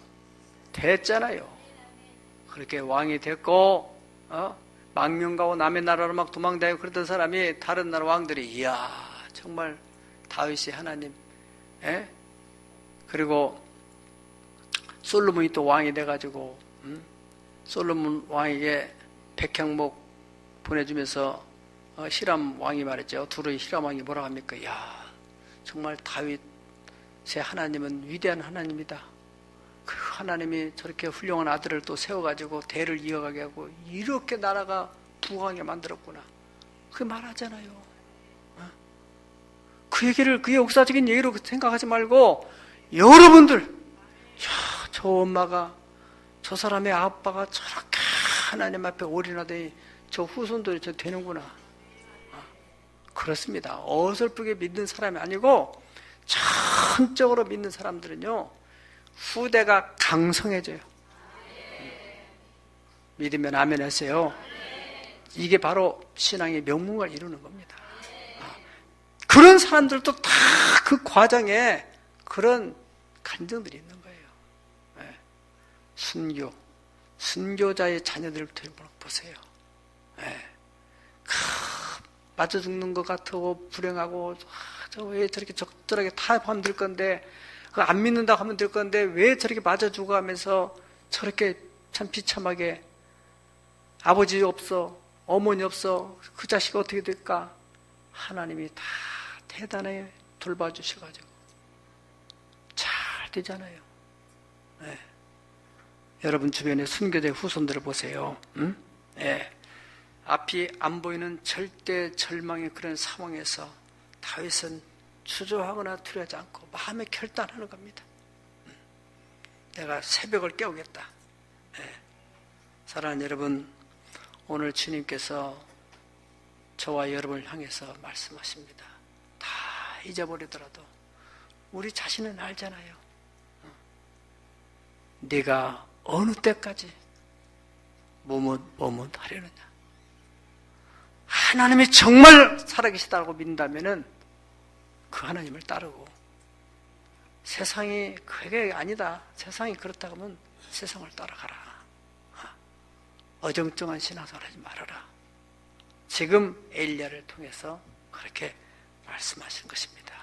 됐잖아요. 그렇게 왕이 됐고 망명가고 남의 나라로 막 도망다니고 그러던 사람이 다른 나라 왕들이 이야 정말 다윗이 하나님 그리고 솔로몬이 또 왕이 돼가지고 솔로몬 왕에게 백향목 보내주면서 히람 왕이 말했죠. 둘의 히람 왕이 뭐라고 합니까? 야 정말 다윗의 하나님은 위대한 하나님이다. 그 하나님이 저렇게 훌륭한 아들을 또 세워가지고 대를 이어가게 하고 이렇게 나라가 부강하게 만들었구나. 그게 말하잖아요. 그 얘기를 그의 역사적인 얘기로 생각하지 말고 여러분들 저 엄마가 저 사람의 아빠가 저렇게 하나님 앞에 올인하더니 저 후손들이 저 되는구나. 그렇습니다. 어설프게 믿는 사람이 아니고 전적으로 믿는 사람들은요 후대가 강성해져요. 믿으면 아멘 하세요. 이게 바로 신앙의 명문을 이루는 겁니다. 그런 사람들도 다 그 과정에 그런 간증들이 있는 거예요. 순교자의 자녀들부터 보세요. 맞아 죽는 것 같고 불행하고 저 왜 저렇게 적절하게 타협하면 될 건데 안 믿는다고 하면 될 건데 왜 저렇게 맞아 죽어 하면서 저렇게 참 비참하게 아버지 없어 어머니 없어 그 자식 어떻게 될까 하나님이 다 대단하게 돌봐주셔가지고 잘 되잖아요. 여러분 주변에 순교자 후손들을 보세요. 앞이 안 보이는 절대 절망의 그런 상황에서 다윗은 주저하거나 두려워하지 않고 마음에 결단하는 겁니다. 내가 새벽을 깨우겠다. 사랑하는 여러분, 오늘 주님께서 저와 여러분을 향해서 말씀하십니다. 다 잊어버리더라도 우리 자신은 알잖아요. 네가 어느 때까지 머뭇머뭇하려느냐. 하나님이 정말 살아계시다고 믿는다면은 그 하나님을 따르고 세상이 그게 아니다. 세상이 그렇다고 하면 세상을 따라가라. 어정쩡한 신앙생활 하지 말아라. 지금 엘리야를 통해서 그렇게 말씀하신 것입니다.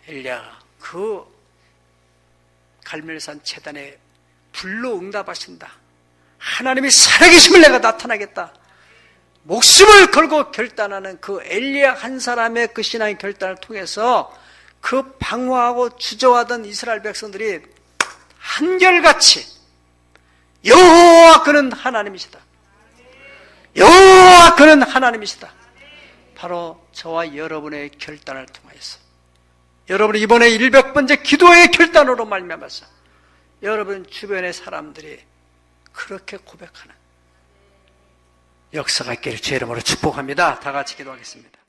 엘리야가 그 갈멜산 제단에 불로 응답하신다. 하나님이 살아계심을 내가 나타나겠다. 목숨을 걸고 결단하는 그 엘리야 한 사람의 그 신앙의 결단을 통해서 그 방황하고 주저하던 이스라엘 백성들이 한결같이 여호와 그는 하나님이시다. 여호와 그는 하나님이시다. 바로 저와 여러분의 결단을 통해서 여러분이 이번에 100번째 기도의 결단으로 말미암아서 여러분 주변의 사람들이 그렇게 고백하는 역사가 있기를 주의 이름으로 축복합니다. 다 같이 기도하겠습니다.